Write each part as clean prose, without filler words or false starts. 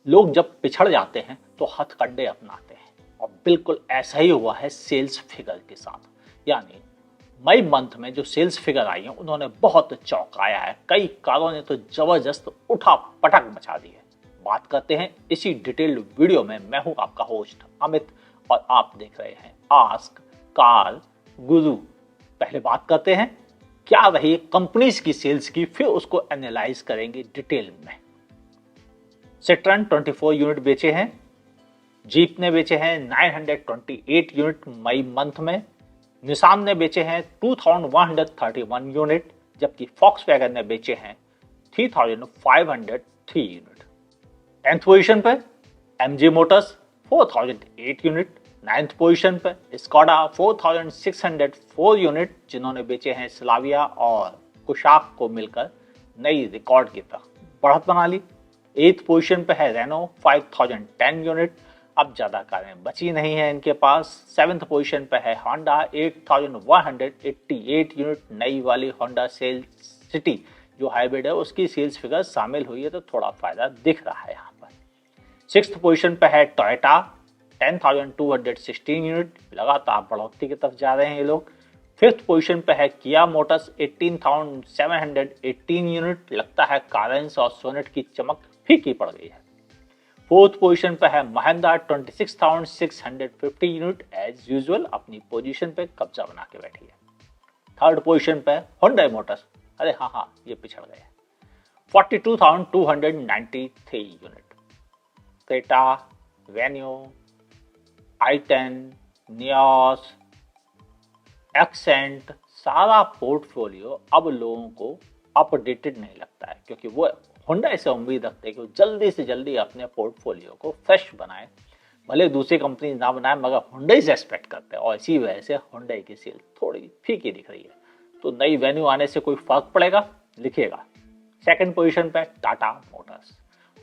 लोग जब पिछड़ जाते हैं तो हथकंडे अपनाते हैं और बिल्कुल ऐसा ही हुआ है सेल्स फिगर के साथ। यानी मई मंथ में जो सेल्स फिगर आई है उन्होंने बहुत चौंकाया है। कई कारों ने तो जबरदस्त उठा पटक मचा दी है। बात करते हैं इसी डिटेल्ड वीडियो में। मैं हूं आपका होस्ट अमित और आप देख रहे हैं आस्क कार गुरु। पहले बात करते हैं क्या रही कंपनीज की सेल्स की, फिर उसको एनालाइज करेंगे डिटेल में। सिट्रन 24 यूनिट बेचे हैं, जीप ने बेचे हैं 928 यूनिट मई मंथ में, निसान ने बेचे हैं 2131 यूनिट, जबकि फॉक्सवैगन ने बेचे हैं 3503 यूनिट। 10th पोजीशन पर MG Motors 4008 unit. 9th position पर स्कोडा 4604 यूनिट, जिन्होंने बेचे हैं स्लाविया और कुशाक को मिलकर नई रिकॉर्ड की तरफ बढ़त बना ली। 8th पोजीशन पे है रेनो 5010 यूनिट। अब ज्यादा कारें बची नहीं है इनके पास। 7th पोजीशन पे है होंडा 8188 यूनिट। नई वाली होंडा सेल सिटी जो हाइब्रिड है उसकी सेल्स फिगर शामिल हुई है तो थोड़ा फायदा दिख रहा है यहाँ पर। 6th पोजीशन पे है टोयोटा 10,216 यूनिट। लगातार बढ़ोतरी की तरफ जा रहे हैं ये लोग। 5th पोजीशन पे है किया मोटर्स 18,718 यूनिट। लगता है कारेंस और सोनेट की चमक फीकी पड़ गई है। 4th पोजीशन पे है महिंद्रा 26,650 यूनिट। एज यूजुअल अपनी पोजीशन पे कब्जा बना के बैठी है। 3rd पोजीशन पे हुंडई मोटर्स, अरे हाँ ये पिछड़ गए, 42,293 unit. Creta, venue, i10, Nios, accent, सारा पोर्टफोलियो अब लोगों को अपडेटेड नहीं लगता है, क्योंकि वो हुंडई से उम्मीद रखते हैं कि वो जल्दी से जल्दी अपने पोर्टफोलियो को फ्रेश बनाए। भले दूसरी कंपनी ना बनाए मगर हुंडई से एक्सपेक्ट करते हैं और इसी वजह से हुंडई की सेल थोड़ी फीकी दिख रही है। तो नई वेन्यू आने से कोई फर्क पड़ेगा? लिखिएगा। 2nd पोजीशन पे टाटा मोटर्स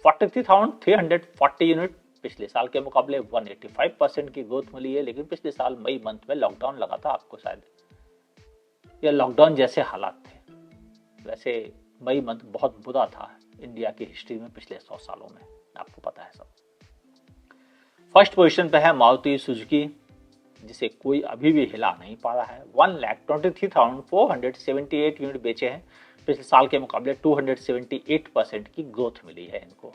43,340 यूनिट। पिछले साल के मुकाबले 185% की ग्रोथ मिली है, लेकिन पिछले साल मई मंथ में लॉकडाउन लगा था, आपको शायद या लॉकडाउन जैसे हालात थे। वैसे मई मंथ बहुत बुरा था इंडिया की हिस्ट्री में पिछले 100 सालों में, आपको पता है सब। 1st पोजीशन पे है मारुति सुजुकी, जिसे कोई अभी भी हिला नहीं पा रहा है। 1,23,478 यूनिट बेचे हैं। पिछले साल के मुकाबले 278% की ग्रोथ मिली है इनको।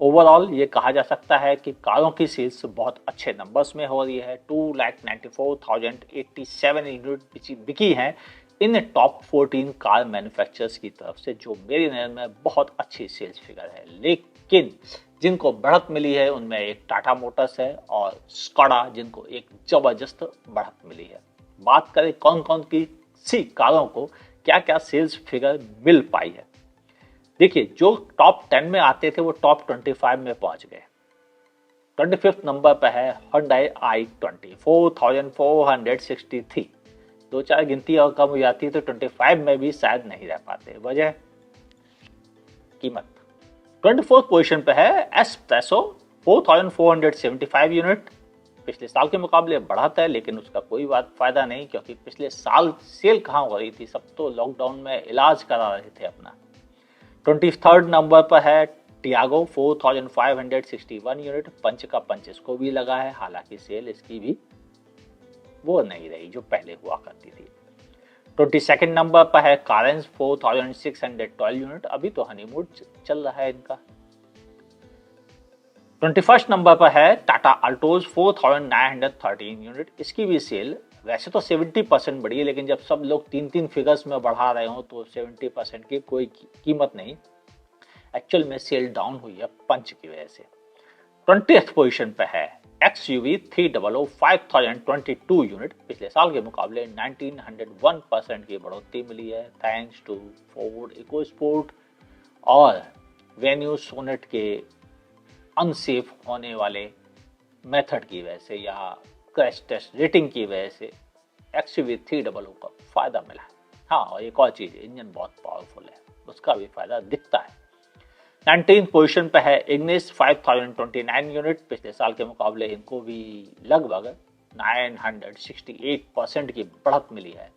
ओवरऑल ये कहा जा सकता है कि कारों की सेल्स बहुत अच्छे नंबर्स में हो रही है। 2,94,087 यूनिट बिकी हैं इन टॉप 14 कार मैन्युफैक्चरर्स की तरफ से, जो मेरी नज़र में बहुत अच्छी सेल्स फिगर है। लेकिन जिनको बढ़त मिली है उनमें एक टाटा मोटर्स है और स्कोडा, जिनको एक जबरदस्त बढ़त मिली है। बात करें कौन कौन की सी कारों को क्या क्या सेल्स फिगर मिल पाई है। देखिए, जो टॉप 10 में आते थे वो टॉप 25 में पहुंच गए। 25th नंबर पर है Hyundai i20 4,463। 2-4 गिनती और कम हो जाती है तो 25 में भी शायद नहीं रह पाते। वजह कीमत। 24th पोजीशन पे है एस्प्रेसो 4,475 यूनिट। पिछले साल के मुकाबले बढ़त है, लेकिन उसका कोई फायदा नहीं, क्योंकि पिछले साल सेल कहाँ हो रही थी, सब तो लॉकडाउन में इलाज करा रहे थे अपना। 23rd नंबर पर है टियागो 4,561 यूनिट। पंच का पंच इसको भी लगा है, हालांकि सेल इसकी भी वो नहीं रही जो पहले हुआ करती थी। 22nd नंबर पर है कारेंस 4,612 यूनिट। अभी तो हनीमून चल रहा है इनका। 21st नंबर पर है टाटा अल्टोज 4,913 यूनिट। इसकी भी सेल वैसे तो 70% बढ़ी है, लेकिन जब सब लोग 3-3 फिगर्स में बढ़ा रहे हो तो 70% की कोई कीमत नहीं। एक्चुअल में सेल डाउन हुई है पंच की वजह से। 20th पोजीशन पे है XUV 300 5,022 यूनिट। पिछले साल के मुकाबले 1901% की बढ़ोतरी मिली है, थैंक्स टू फोर्ड इकोस्पोर्ट और वेन्यू सोनेट के अनसेफ होने वाले मेथड की वजह से या क्रैश टेस्ट रेटिंग की वजह से XUV 300 का फायदा मिला है। हाँ, और एक और चीज, इंजन बहुत पावरफुल है, उसका भी फायदा दिखता है। 19th पोजीशन पे है इग्निस 5,029 यूनिट। पिछले साल के मुकाबले इनको भी लगभग 968% की बढ़त मिली है।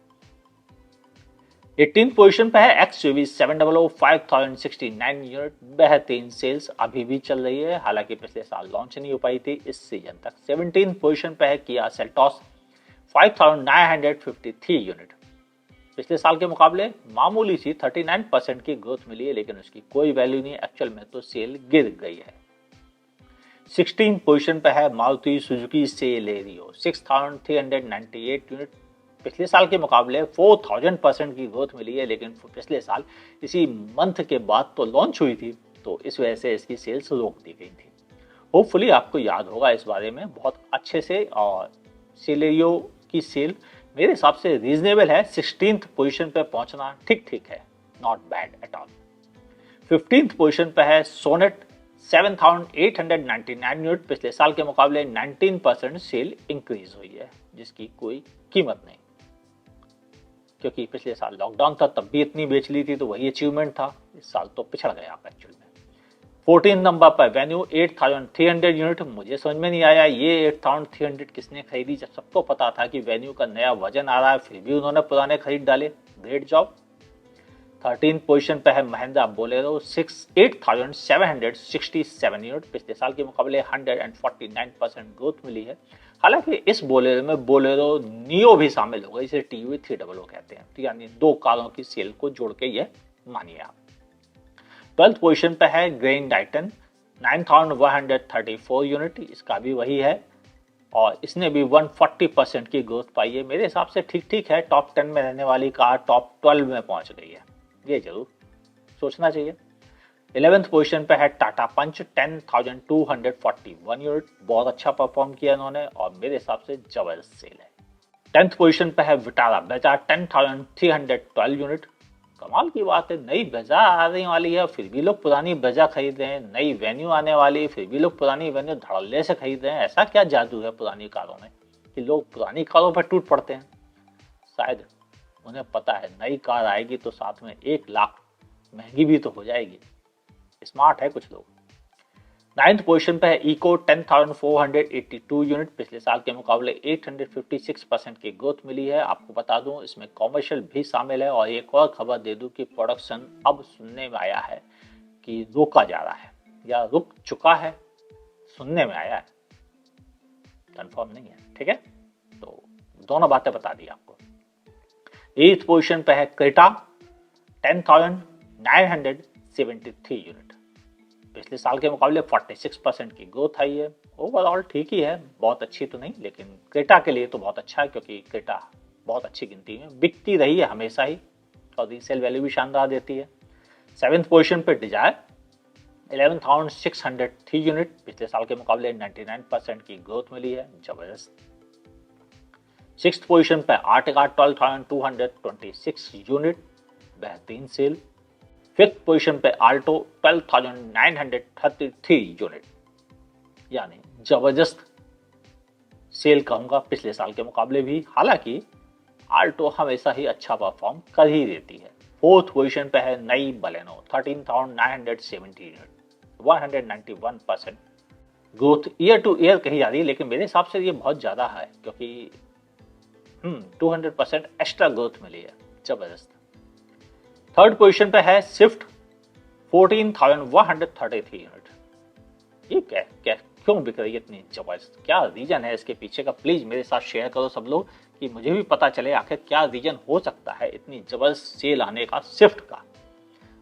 18th पोजीशन पे है XUV 700 5069 यूनिट, बेहतरीन सेल्स अभी भी चल रही है, हालांकि पिछले साल लॉन्च नहीं हो पाई थी इस सीजन तक। 17th पोजीशन पे है Kia Seltos 5953 यूनिट, पिछले साल के मुकाबले मामूली सी 39% की ग्रोथ मिली है, लेकिन उसकी कोई वैल्यू नहीं, एक्चुअल में तो सेल गिर गई है। 16th पोजीशन पे है मारुति सुजुकी सेलेरियो 6398 यूनिट, पिछले साल के मुकाबले 4000% की ग्रोथ मिली है, लेकिन पिछले साल इसी मंथ के बाद तो लॉन्च हुई थी, तो इस वजह से इसकी सेल्स रोक दी गई थी। होपफुली आपको याद होगा इस बारे में बहुत अच्छे से, और सेलेरियो की सेल मेरे हिसाब से रीजनेबल है। 16th पोजीशन पे पहुंचना ठीक ठीक है, not bad at all. 15th position पे है सोनेट 7899 यूनिट, पिछले साल के मुकाबले 19% सेल इंक्रीज हुई है, जिसकी कोई कीमत नहीं, क्योंकि पिछले साल लॉकडाउन था तब भी इतनी बेच ली थी, तो वही अचीवमेंट था, इस साल तो पिछड़ गया आप एक्चुअल में। 14 नंबर पर वेन्यू 8300 यूनिट, मुझे समझ में नहीं आया ये 8300 किसने खरीदी, जब सबको पता था कि वेन्यू का नया वजन आ रहा है, फिर भी उन्होंने पुराने खरीद डाले, ग्रेट जॉब। 13 पोजीशन पे है महिंद्रा बोलेरो 8767 यूनिट, पिछले साल के मुकाबले 149% ग्रोथ मिली है, हालांकि इस बोलेरो में बोलेरो नियो भी शामिल होगा, इसे टीवी 300 कहते हैं, तो यानी दो कारों की सेल को जोड़ के ये मानिए आप। 12th पोजीशन पे है ग्रेन टाइटन 9134 यूनिट, इसका भी वही है, और इसने भी 140% की ग्रोथ पाई है, मेरे हिसाब से ठीक ठीक है, टॉप 10 में रहने वाली कार टॉप 12 में पहुंच गई है, ये जरूर सोचना चाहिए। 11th पोजीशन पे है टाटा पंच 10241 यूनिट, बहुत अच्छा परफॉर्म किया इन्होंने, और मेरे हिसाब से जबरदस्त सेल है। 10th पोजीशन पे है विटारा बेजा 10312 यूनिट, कमाल की बात है, नई बेजा आने वाली है फिर भी लोग पुरानी बेजा खरीद रहे हैं, नई वेन्यू आने वाली है फिर भी लोग पुरानी वेन्यू धड़ल्ले से खरीद रहे हैं, ऐसा क्या जादू है पुरानी कारों में कि लोग पुरानी कारों पर टूट पड़ते हैं? शायद उन्हें पता है नई कार आएगी तो साथ में 1 लाख महंगी भी तो हो जाएगी, स्मार्ट है कुछ लोग। 9th पोजीशन पे है इको 10482 यूनिट, पिछले साल के मुकाबले 856% की ग्रोथ मिली है, आपको बता दूं इसमें कॉमर्शियल भी शामिल है, और एक और खबर दे दूं कि प्रोडक्शन अब सुनने में आया है कि रोका जा रहा है या रुक चुका है, सुनने में आया है, कंफर्म नहीं है, ठीक है, तो दोनों बातें बता दी आपको। 8th पोजीशन पे है क्रेटा 10973 यूनिट, पिछले साल के मुकाबले 46% की ग्रोथ आई है, ओवरऑल ठीक ही है, बहुत अच्छी तो नहीं, लेकिन क्रेटा के लिए तो बहुत अच्छा है, क्योंकि क्रेटा बहुत अच्छी गिनती में बिकती रही है हमेशा ही, और रीसेल वैल्यू भी शानदार देती है। 7th पोजीशन पे डिजायर 11603 यूनिट, पिछले साल के मुकाबले 99% की ग्रोथ मिली है, जबरदस्त। 6th पोजीशन पे आर्टिका 12226 यूनिट, बेहतरीन सेल। 5th पोजीशन पे आल्टो 12933 यूनिट, यानी जबरदस्त सेल कहूंगा पिछले साल के मुकाबले भी, हालांकि आल्टो हमेशा ही अच्छा परफॉर्म कर ही देती है। 4th पोजीशन पे है नई Baleno 13970 unit, 191% growth year two year कही जा रही है, लेकिन मेरे हिसाब से ये बहुत ज्यादा है, क्योंकि 200% एक्स्ट्रा ग्रोथ मिली है, जबरदस्त। 3rd पोजीशन पे है स्विफ्ट 14133 यूनिट, ये क्या क्यों बिक रही है इतनी जबरदस्त, क्या रीजन है इसके पीछे का, प्लीज मेरे साथ शेयर करो सब लोग, कि मुझे भी पता चले आखिर क्या रीजन हो सकता है इतनी जबरदस्त सेल आने का स्विफ्ट का।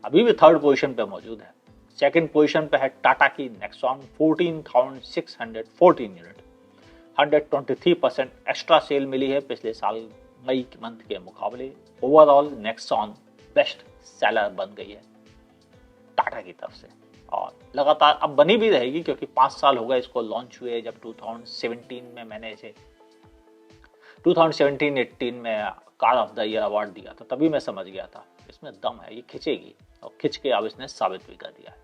अभी भी 3rd पोजीशन पे मौजूद है। 2nd पोजीशन पे है टाटा की नेक्सॉन 14614 यूनिट, 123% एक्स्ट्रा सेल मिली है पिछले साल मई मंथ के मुकाबले, ओवरऑल नेक्सॉन बेस्ट सेलर बन गई है टाटा की तरफ से, और लगातार अब बनी भी रहेगी, क्योंकि 5 साल हो गए इसको लॉन्च हुए, जब 2017 में मैंने इसे 2017-18 में car of the year award दिया था, तभी मैं समझ गया था इसमें दम है, ये खिंचेगी, और खिंच के अब इसने साबित भी कर दिया है।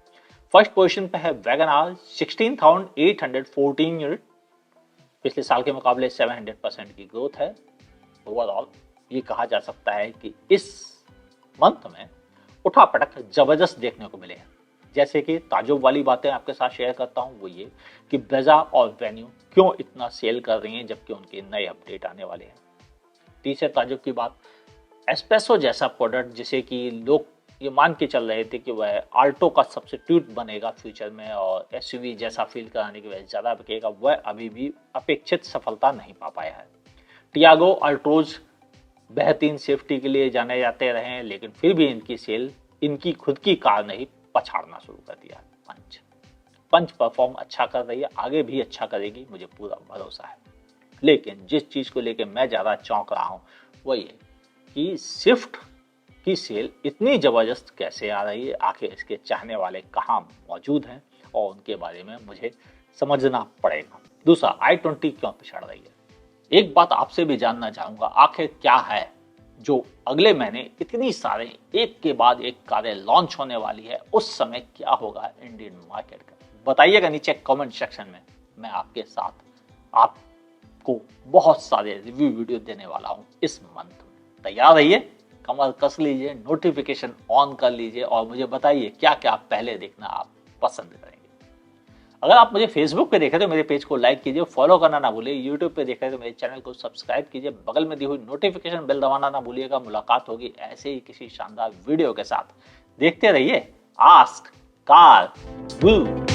1st पोजीशन पे है वैगन आर 16814 यूनिट, पिछले साल के मुकाबले 700% की ग्रोथ है, ओवरऑल ये कहा जा सकता है कि इस मंथ में उठापटक जबरदस्त देखने को मिले हैं। जैसे कि ताजुब वाली बातें आपके साथ शेयर करता हूं, वो ये कि ब्रेजा और वेन्यू क्यों इतना सेल कर रही हैं, जबकि उनके नए अपडेट आने वाले हैं। तीसरे ताजुब की बात, एस्प्रेसो जैसा प्रोडक्ट जिसे कि लोग ये मान के चल रहे थे कि वह आल्टो का सब्स्टिट्यूट बनेगा फ्यूचर में और एसयूवी जैसा फील कराने की वजह से ज़्यादा बिकेगा, वह अभी भी अपेक्षित सफलता नहीं पा पाया है। टियागो अल्ट्रोज बेहतरीन सेफ्टी के लिए जाने जाते रहे हैं, लेकिन फिर भी इनकी सेल इनकी खुद की कार ने ही पछाड़ना शुरू कर दिया। पंच परफॉर्म अच्छा कर रही है, आगे भी अच्छा करेगी, मुझे पूरा भरोसा है। लेकिन जिस चीज़ को लेकर मैं ज़्यादा चौंक रहा हूँ वो ये कि स्विफ्ट की सेल इतनी ज़बरदस्त कैसे आ रही है, आखिर इसके चाहने वाले कहाँ मौजूद हैं और उनके बारे में मुझे समझना पड़ेगा। दूसरा, i20 क्यों पिछड़ रही है? एक बात आपसे भी जानना चाहूँगा, आखिर क्या है जो अगले महीने इतनी सारे एक के बाद एक कारें लॉन्च होने वाली है, उस समय क्या होगा इंडियन मार्केट का? बताइएगा नीचे कमेंट सेक्शन में। मैं आपके साथ आपको बहुत सारे रिव्यू वीडियो देने वाला हूँ इस मंथ में। तैयार रहिए, कमर कस लीजिए, नोटिफिकेशन ऑन कर लीजिए और मुझे बताइए क्या क्या पहले देखना आप पसंद करेंगे। अगर आप मुझे फेसबुक पे देख रहे हो तो मेरे पेज को लाइक कीजिए, फॉलो करना ना भूलिए। यूट्यूब पे देख रहे हो तो मेरे चैनल को सब्सक्राइब कीजिए, बगल में दी हुई नोटिफिकेशन बेल दबाना ना भूलिएगा। मुलाकात होगी ऐसे ही किसी शानदार वीडियो के साथ। देखते रहिए आस्क कार गू।